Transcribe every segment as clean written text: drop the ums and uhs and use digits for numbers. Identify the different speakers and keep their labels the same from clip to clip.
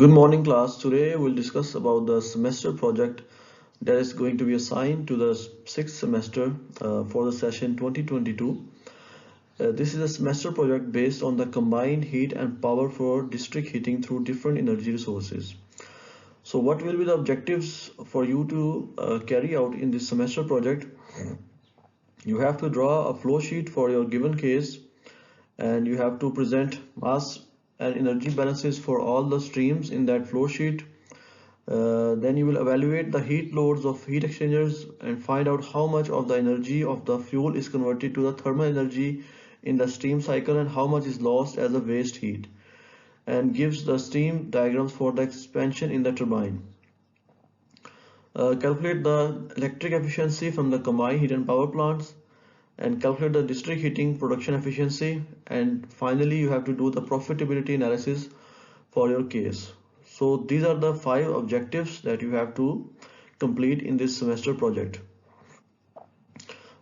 Speaker 1: Good morning, class. Today we'll discuss about the semester project that is going to be assigned to the sixth semester for the session 2022. This is a semester project based on the combined heat and power for district heating through different energy resources. So what will be the objectives for you to carry out in this semester project? You have to draw a flow sheet for your given case, and you have to present mass and energy balances for all the streams in that flow sheet. Then you will evaluate the heat loads of heat exchangers and find out how much of the energy of the fuel is converted to the thermal energy in the steam cycle and how much is lost as a waste heat, and gives the steam diagrams for the expansion in the turbine. Calculate the electric efficiency from the combined heat and power plants, and calculate the district heating production efficiency, and finally you have to do the profitability analysis for your case. So these are the 5 objectives that you have to complete in this semester project.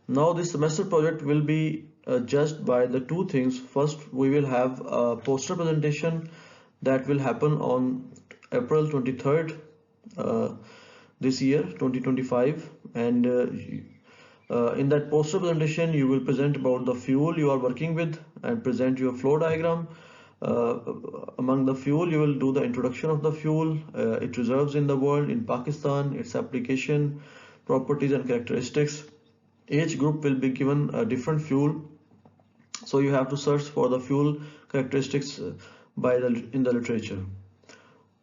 Speaker 1: Now this semester project will be judged by the two things. First, we will have a poster presentation that will happen on April 23rd this year 2025, and in that poster presentation you will present about the fuel you are working with and present your flow diagram. Among the fuel, you will do the introduction of the fuel, its reserves in the world, in Pakistan, its application, properties and characteristics. Each group will be given a different fuel, so you have to search for the fuel characteristics in the literature.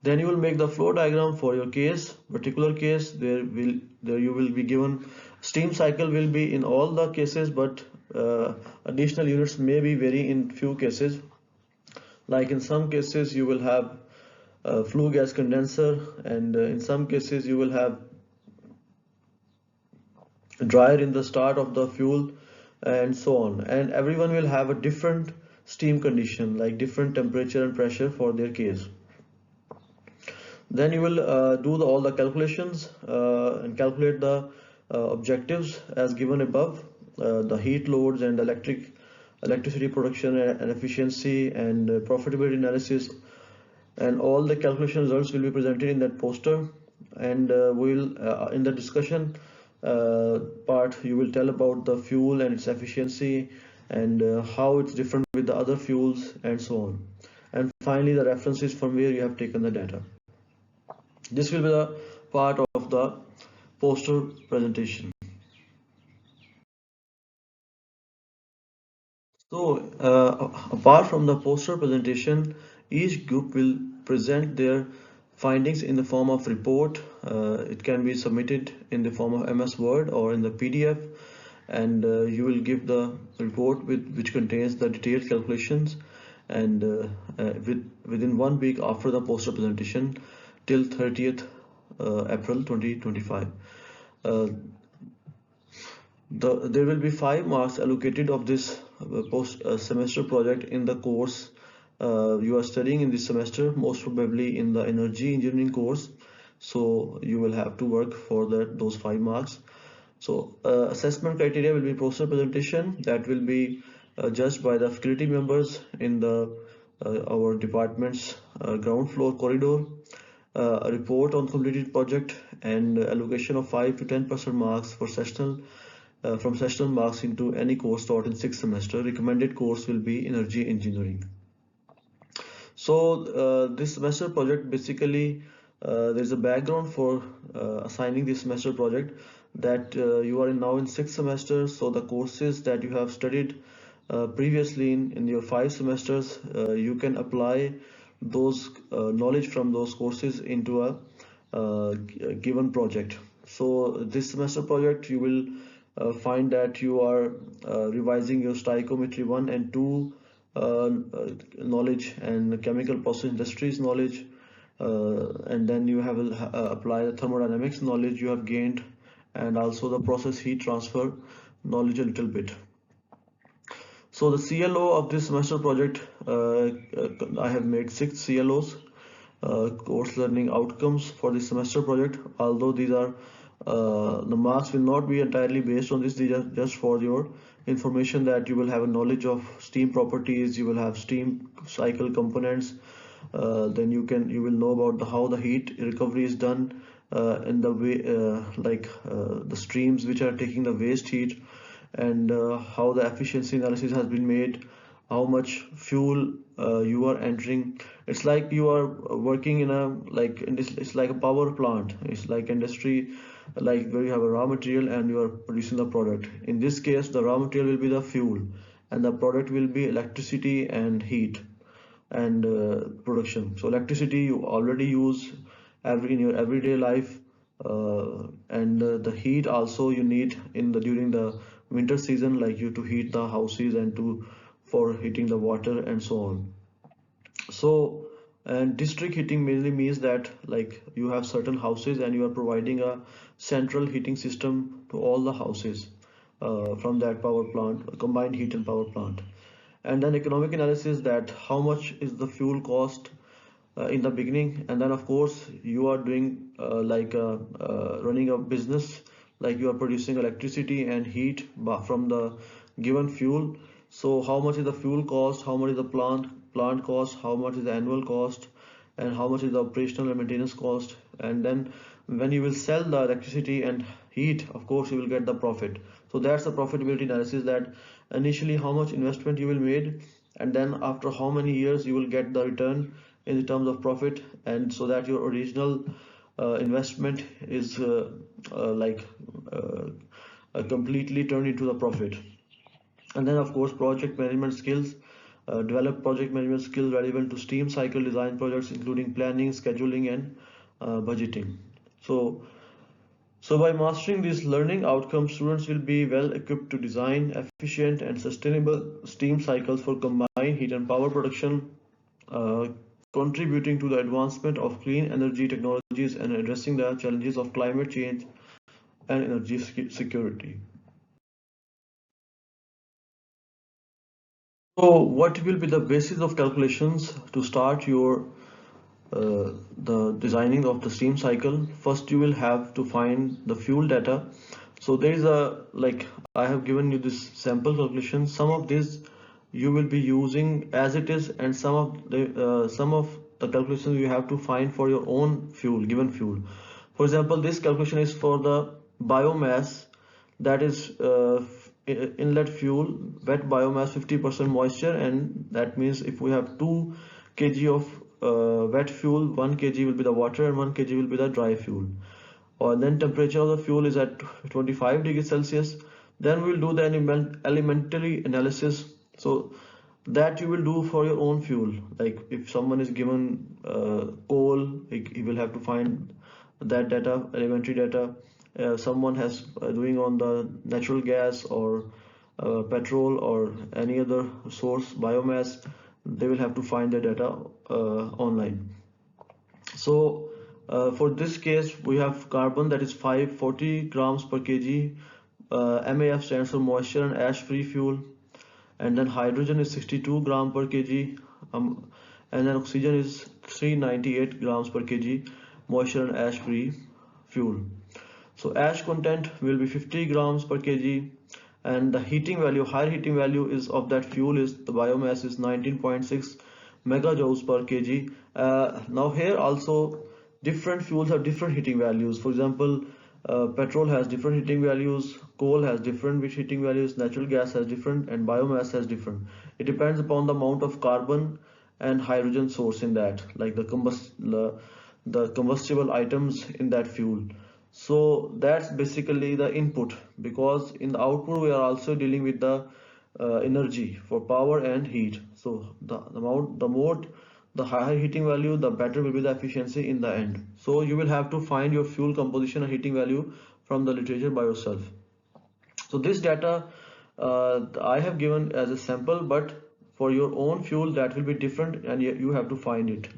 Speaker 1: Then you will make the flow diagram for your particular case. There you will be given steam cycle will be in all the cases, but additional units may be vary in few cases. Like in some cases you will have flue gas condenser, and in some cases you will have dryer in the start of the fuel, and so on. And everyone will have a different steam condition, like different temperature and pressure for their case. Then you will do all the calculations and calculate the objectives as given above, the heat loads and electricity production and efficiency and profitability analysis, and all the calculation results will be presented in that poster. And in the discussion part, you will tell about the fuel and its efficiency, and how it's different with the other fuels, and so on. And finally, the references from where you have taken the data. This will be the part of the poster presentation. So apart from the poster presentation, each group will present their findings in the form of report. It can be submitted in the form of MS Word or in the PDF, and you will give the report which contains the detailed calculations, and within 1 week after the poster presentation till 30th April 2025. There will be 5 marks allocated of this post semester project in the course you are studying in this semester, most probably in the energy engineering course. So you will have to work for those 5 marks. So assessment criteria will be poster presentation that will be judged by the faculty members in our department's ground floor corridor. A report on completed project, and allocation of 5 to 10% marks for sessional from sessional marks into any course taught in 6th semester. Recommended course will be energy engineering. So this semester project, basically there's a background for assigning this semester project, that you are now in 6th semester, so the courses that you have studied previously in your 5 semesters, you can apply those knowledge from those courses into a given project. So this semester project, you will find that you are revising your stoichiometry 1 and 2 knowledge, and chemical process industries knowledge, and then you have apply the thermodynamics knowledge you have gained, and also the process heat transfer knowledge a little bit. So the CLO of this semester project, I have made 6 CLOs, course learning outcomes for this semester project. Although these are the marks will not be entirely based on this, these are just for your information, that you will have a knowledge of steam properties, you will have steam cycle components, Then you will know about how the heat recovery is done in the way, the streams which are taking the waste heat, and how the efficiency analysis has been made, how much fuel you are entering. It's like you are working in a, it's like a power plant. It's like industry, like where you have a raw material and you are producing the product. In this case, the raw material will be the fuel, and the product will be electricity and heat and production. So electricity you already use in your everyday life, and the heat also you need in the during the winter season, like you to heat the houses and to for heating the water and so on. So, and district heating mainly means that like you have certain houses and you are providing a central heating system to all the houses from that power plant, combined heat and power plant. And then economic analysis, that how much is the fuel cost in the beginning, and then of course you are doing running a business, like you are producing electricity and heat from the given fuel. So how much is the fuel cost, how much is the plant cost, how much is the annual cost, and how much is the operational and maintenance cost. And then when you will sell the electricity and heat, of course you will get the profit. So that's the profitability analysis, that initially how much investment you will made, and then after how many years you will get the return in terms of profit, and so that your original investment is completely turned into the profit. And then of course project management skills, develop project management skills relevant to steam cycle design projects, including planning, scheduling, and budgeting. So by mastering these learning outcomes, students will be well equipped to design efficient and sustainable steam cycles for combined heat and power production, uh, contributing to the advancement of clean energy technologies and addressing the challenges of climate change and energy security. So, what will be the basis of calculations to start your the designing of the steam cycle? First, you will have to find the fuel data. So there is a, like, I have given you this sample calculation. Some of this you will be using as it is, and some of the calculations you have to find for your own fuel, given fuel. For example, this calculation is for the biomass, that is inlet fuel, wet biomass, 50% moisture, and that means if we have 2 kg of wet fuel, 1 kg will be the water and 1 kg will be the dry fuel. Or then temperature of the fuel is at 25 degrees Celsius. Then we will do the elementary analysis. So that you will do for your own fuel. Like if someone is given coal, he will have to find that data, elementary data. Someone has doing on the natural gas or petrol or any other source, biomass, they will have to find the data online. So for this case, we have carbon, that is 540 grams per kg. MAF stands for moisture and ash free fuel. And then hydrogen is 62 gram per kg. And then oxygen is 398 grams per kg, moisture and ash free fuel. So ash content will be 50 grams per kg, and the heating value, higher heating value is of that fuel is the biomass is 19.6 megajoules per kg. Now here also different fuels have different heating values. For example, petrol has different heating values, coal has different heating values, natural gas has different, and biomass has different. It depends upon the amount of carbon and hydrogen source in that, like the combustible items in that fuel. So that's basically the input, because in the output we are also dealing with the energy for power and heat. So the higher heating value, the better will be the efficiency in the end. So you will have to find your fuel composition and heating value from the literature by yourself. So this data I have given as a sample, but for your own fuel that will be different, and you have to find it.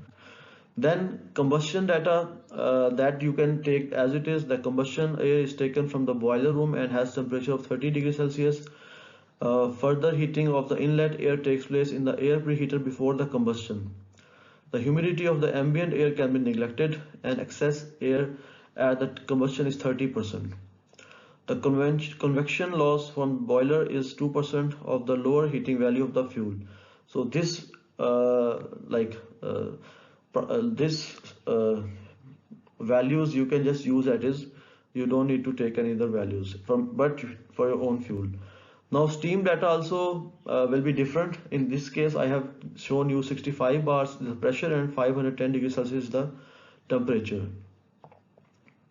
Speaker 1: Then combustion data, that you can take as it is. The combustion air is taken from the boiler room and has temperature of 30 degrees Celsius. Further heating of the inlet air takes place in the air preheater before the combustion. The humidity of the ambient air can be neglected, and excess air at the combustion is 30%. The convection loss from boiler is 2% of the lower heating value of the fuel. So this this values you can just use as is. You don't need to take any other values from, but for your own fuel. Now steam data also will be different. In this case I have shown you 65 bars the pressure and 510 degrees Celsius the temperature.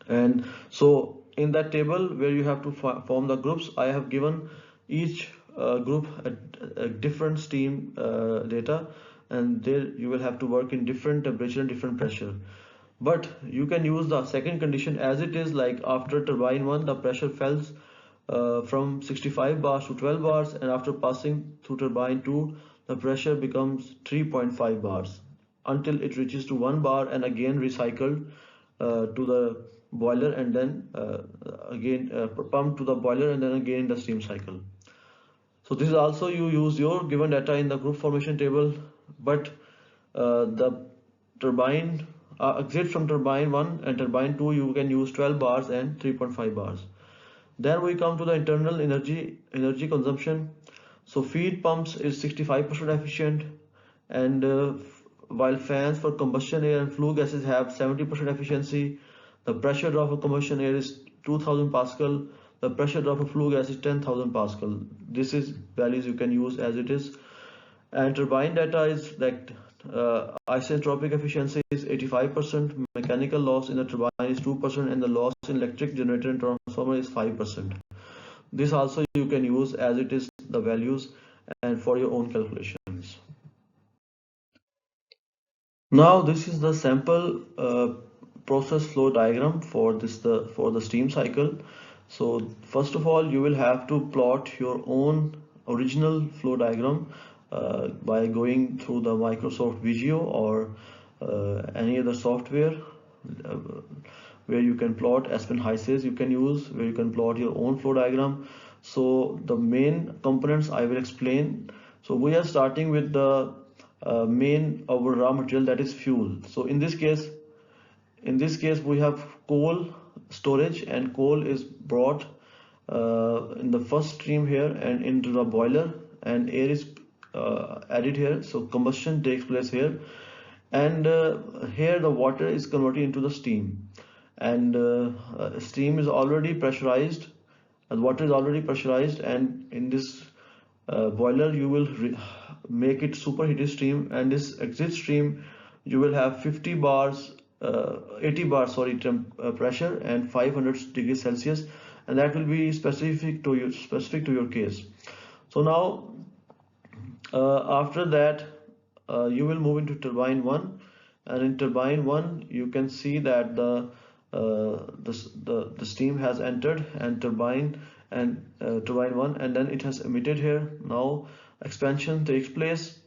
Speaker 1: And so in that table where you have to form the groups, I have given each group a different steam data, and there you will have to work in different temperature and different pressure. But you can use the second condition as it is, like after turbine 1 the pressure fell from 65 bars to 12 bars, and after passing through turbine 2 the pressure becomes 3.5 bars until it reaches to 1 bar and again recycled to the boiler, and then again pumped to the boiler, and then again in the steam cycle. So this is also you use your given data in the group formation table, but the turbine exit from turbine 1 and turbine 2 you can use 12 bars and 3.5 bars. Then we come to the internal energy consumption. So feed pumps is 65% efficient, and while fans for combustion air and flue gases have 70% efficiency. The pressure drop of combustion air is 2000 Pascal. The pressure drop of flue gas is 10,000 Pascal. This is values you can use as it is. And turbine data is like isentropic efficiency is 85%, mechanical loss in the turbine is 2%, and the loss in electric generator and transformer is 5%. This also you can use as it is the values and for your own calculations. Now this is the sample process flow diagram for the steam cycle. So first of all you will have to plot your own original flow diagram by going through the Microsoft Visio or any other software uh, where you can plot Aspen HYSYS you can use, where you can plot your own flow diagram. So the main components I will explain. So we are starting with the main our raw material, that is fuel. So in this case we have coal storage, and coal is brought in the first stream here and into the boiler, and air is added here, so combustion takes place here, and here the water is converted into the steam, and steam is already pressurized, and water is already pressurized, and in this boiler you will make it superheated stream, and this exit stream you will have 50 bars 80 bars sorry pressure and 500 degrees Celsius, and that will be specific to your case. So now after that you will move into turbine 1, and in turbine 1 you can see that the steam has entered and turbine 1, and then it has emitted here. Now expansion takes place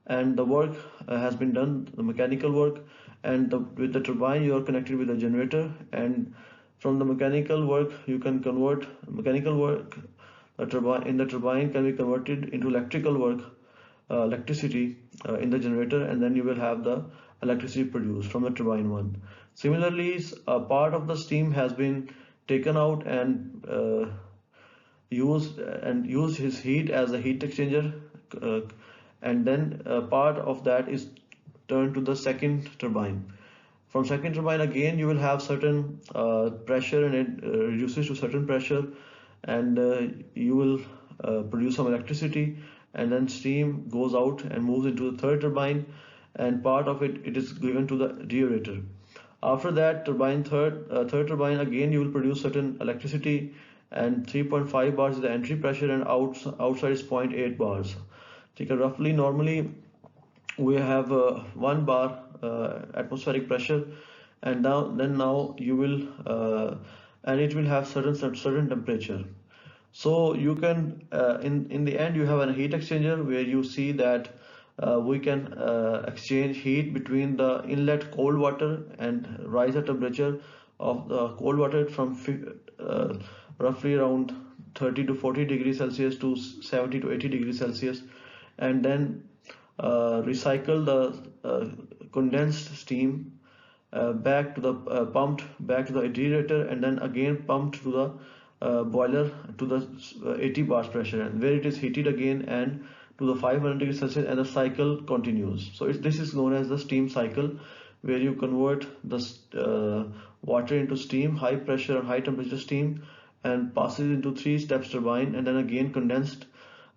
Speaker 1: and the work has been done, the mechanical work, and with the turbine you are connected with the generator, and from the mechanical work you can convert mechanical work in the turbine can be converted into electrical work, electricity in the generator, and then you will have the electricity produced from the turbine 1. Similarly, a part of the steam has been taken out and used his heat as a heat exchanger, and then part of that is turned to the second turbine. From second turbine again you will have certain pressure, and it reduces to certain pressure, and you will produce some electricity, and then steam goes out and moves into the third turbine, and part of it is given to the deaerator. After that third turbine again you will produce certain electricity, and 3.5 bars is the entry pressure, and outside is 0.8 bars. Okay, roughly normally we have 1 bar atmospheric pressure, and now you will and it will have certain temperature. So you can in the end you have a heat exchanger where you see that we can exchange heat between the inlet cold water and rise the temperature of the cold water from roughly around 30 to 40 degrees Celsius to 70 to 80 degrees Celsius, and then recycle the condensed steam back to the pumped back to the aerator, and then again pumped to the boiler to the 80 bars pressure, and where it is heated again and to the 500 degrees Celsius, and the cycle continues. So this is known as the steam cycle, where you convert the water into steam, high pressure and high temperature steam, and passes into 3 steps turbine, and then again condensed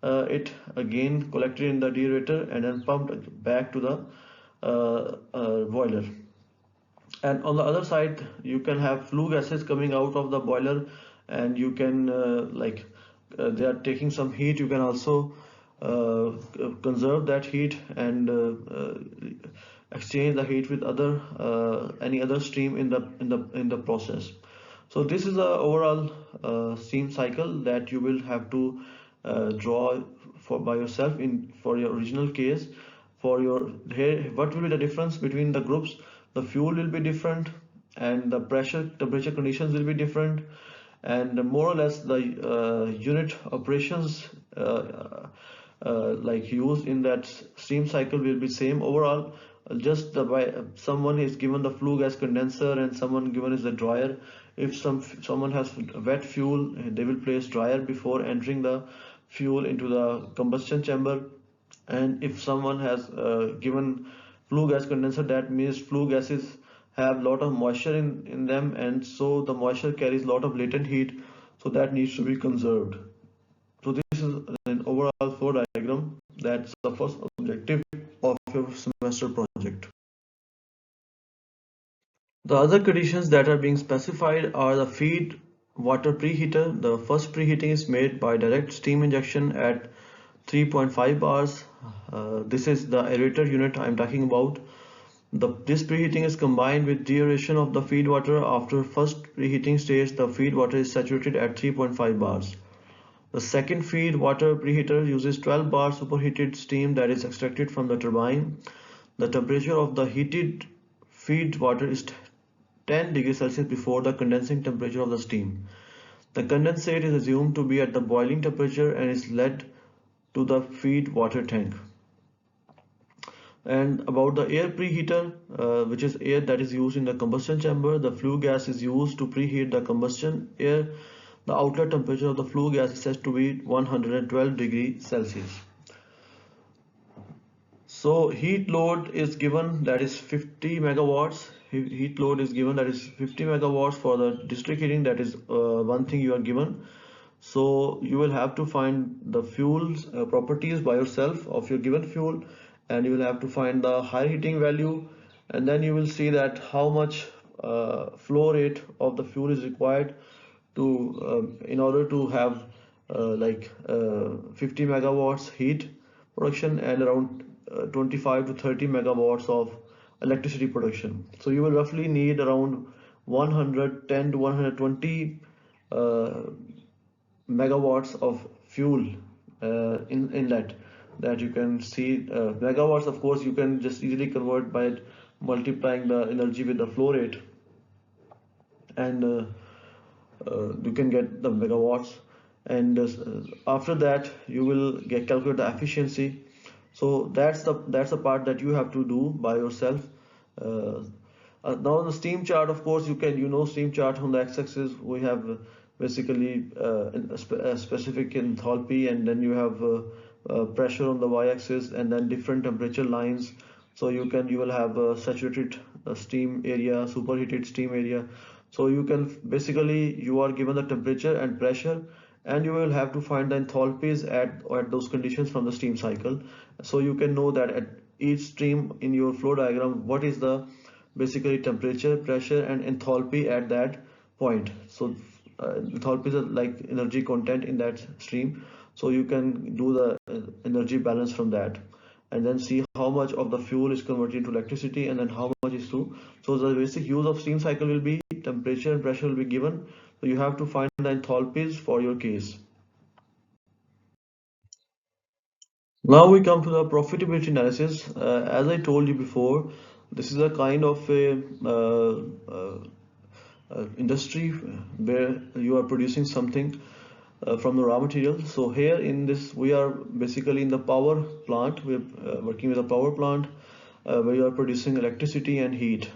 Speaker 1: it again collected in the deaerator, and then pumped back to the boiler. And on the other side you can have flue gases coming out of the boiler, and you can they are taking some heat. You can also uh, conserve that heat and exchange the heat with other any other stream in the process. So this is the overall steam cycle that you will have to draw for by yourself in for your original case. For your here, what will be the difference between the groups? The fuel will be different, and the pressure temperature conditions will be different, and more or less the unit operations like used in that steam cycle will be same overall. Just the by someone is given the flue gas condenser and someone given is the dryer. If someone has wet fuel, they will place dryer before entering the fuel into the combustion chamber. And if someone has given flue gas condenser, that means flue gases have lot of moisture in them, and so the moisture carries lot of latent heat, so that needs to be conserved. So this is an overall flow diagram. That's the first objective of your semester project. The other conditions that are being specified are the feed water preheater. The first preheating is made by direct steam injection at 3.5 bars. This is the aerator unit I am talking about. This preheating is combined with deaeration of the feed water. After first preheating stage, the feed water is saturated at 3.5 bars. The second feed water preheater uses 12 bar superheated steam that is extracted from the turbine. The temperature of the heated feed water is 10 degrees Celsius before the condensing temperature of the steam. The condensate is assumed to be at the boiling temperature and is led to the feed water tank. And about the air preheater, which is air that is used in the combustion chamber, the flue gas is used to preheat the combustion air. The outlet temperature of the flue gas is said to be 112 degrees Celsius. So heat load is given, that is 50 megawatts. Heat load is given, that is 50 megawatts for the district heating. That is one thing you are given. So you will have to find the fuel's properties by yourself of your given fuel, and you will have to find the high heating value, and then you will see that how much flow rate of the fuel is required to in order to have 50 megawatts heat production and around 25 to 30 megawatts of electricity production. So you will roughly need around 110 to 120 megawatts of fuel in that you can see. Megawatts, of course, you can just easily convert by multiplying the energy with the flow rate, and you can get the megawatts. And after that you will get calculate the efficiency. So that's the part that you have to do by yourself. uh, Now the steam chart, of course, steam chart. On the x-axis we have basically a specific enthalpy, and then you have pressure on the y-axis, and then different temperature lines. So you will have saturated steam area, superheated steam area. So you can basically, you are given the temperature and pressure, and you will have to find the enthalpies at those conditions from the steam cycle. So you can know that at each stream in your flow diagram, what is the basically temperature, pressure, and enthalpy at that point. So enthalpy is like energy content in that stream. So you can do the energy balance from that, and then see how much of the fuel is converted into electricity, and then how much is through. So the basic use of steam cycle will be temperature and pressure will be given. So you have to find the enthalpies for your case. Now we come to the profitability analysis. As I told you before, this is a kind of a industry where you are producing something from the raw material. So here in this, we are basically in the power plant. We're working with a power plant where you are producing electricity and heat,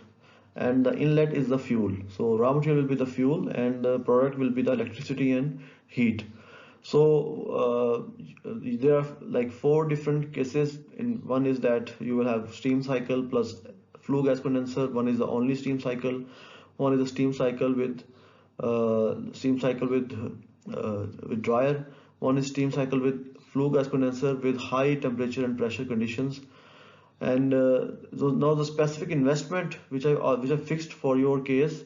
Speaker 1: and the inlet is the fuel. So raw material will be the fuel, and the product will be the electricity and heat. So there are like four different cases. In one is that you will have steam cycle plus flue gas condenser. One is the only steam cycle. One is the steam cycle with dryer. One is steam cycle with flue gas condenser with high temperature and pressure conditions. And so now the specific investment which I fixed for your case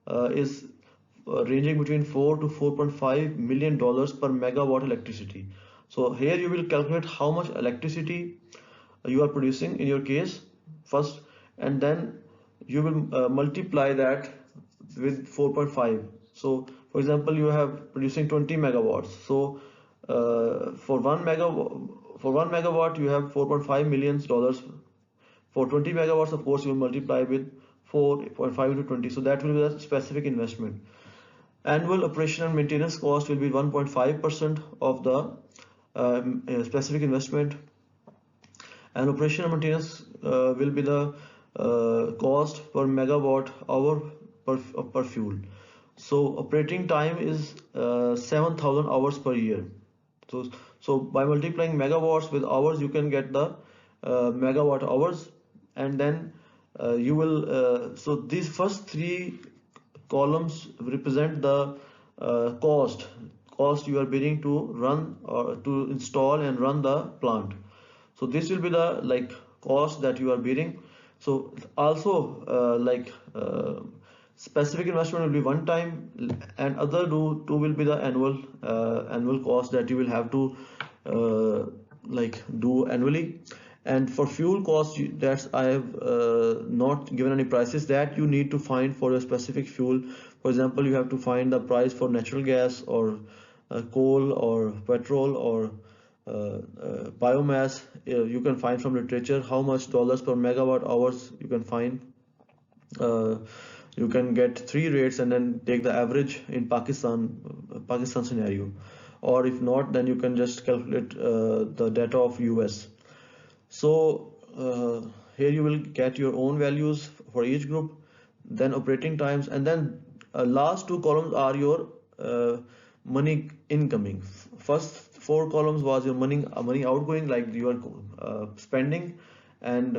Speaker 1: is ranging between 4 to 4.5 million dollars per megawatt electricity. So here you will calculate how much electricity you are producing in your case first, and then you will multiply that with 4.5. So for example, you have producing 20 megawatts. So for 1 megawatt you have 4.5 million dollars. For 20 megawatts, of course, you will multiply with 4.5 to 20. So that will be the specific investment. Annual operation and maintenance cost will be 1.5% of the specific investment. And operation and maintenance will be the cost per megawatt hour per fuel. So operating time is 7,000 hours per year. So by multiplying megawatts with hours, you can get the megawatt hours, and then you will. So these first three columns represent the cost you are bearing to run or to install and run the plant. So this will be the like cost that you are bearing. So also specific investment will be one time, and other two will be the annual cost that you will have to do annually. And for fuel cost, that's I have not given any prices that you need to find for your specific fuel. For example, you have to find the price for natural gas or coal or petrol or biomass. You can find from literature how much dollars per megawatt hours you can find. You can get three rates and then take the average in Pakistan scenario, or if not, then you can just calculate the data of US. So here you will get your own values for each group, then operating times, and then last two columns are your money incoming. First four columns was your money outgoing, like you are spending, and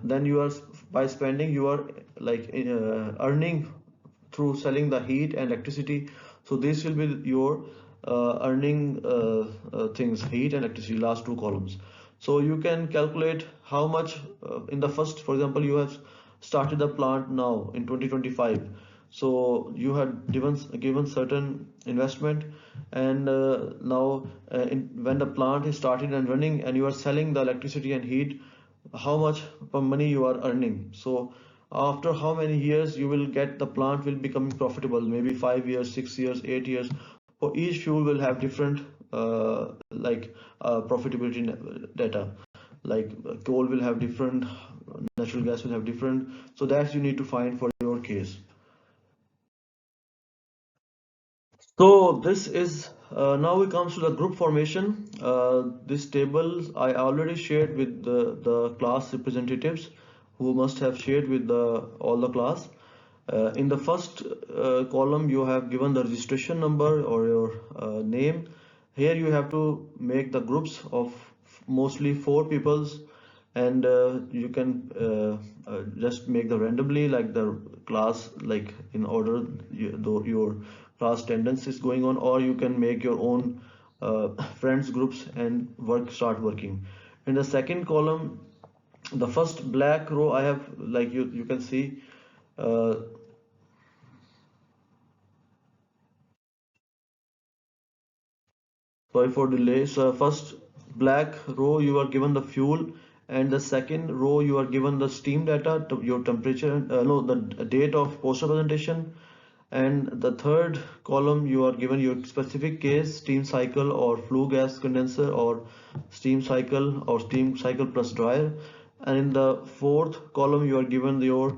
Speaker 1: then you are by spending you are earning through selling the heat and electricity. So this will be your earning things, heat and electricity, last two columns. So you can calculate how much in the first, for example, you have started the plant now in 2025. So you had given certain investment, and now when the plant is started and running and you are selling the electricity and heat, how much money you are earning. So after how many years you will get the plant will become profitable, maybe 5 years, 6 years, 8 years. For each fuel will have different profitability data. Like coal will have different, natural gas will have different. So that you need to find for your case. So this is now we comes to the group formation. This table I already shared with the class representatives who must have shared with all the class. In the first column you have given the registration number or your name. Here you have to make the groups of mostly four peoples, and you can just make the randomly like the class, like in order your class attendance is going on, or you can make your own friends groups and start working. In the second column, the first black row I have, like you can see, uh, sorry for delay. So first black row you are given the fuel, and the second row you are given the steam data, your temperature, no, the date of poster presentation, and the third column you are given your specific case, steam cycle or flue gas condenser or steam cycle plus dryer, and in the fourth column you are given your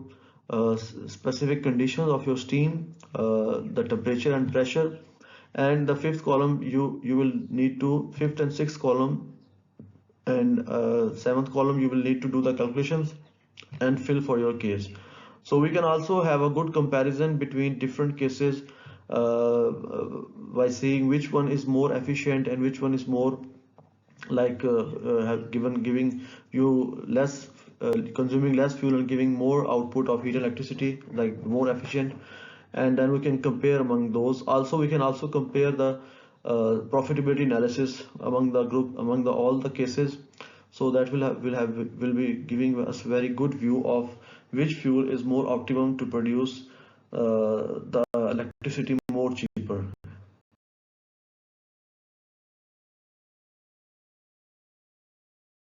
Speaker 1: specific conditions of your steam, the temperature and pressure, and the fifth column you will need to, fifth and sixth column and seventh column you will need to do the calculations and fill for your case. So we can also have a good comparison between different cases by seeing which one is more efficient and which one is more like have giving you less consuming less fuel and giving more output of heat and electricity, like more efficient. And then we can compare among those. Also we can also compare the profitability analysis among the group, among the all the cases. So that will be giving us very good view of which fuel is more optimum to produce the electricity more cheap.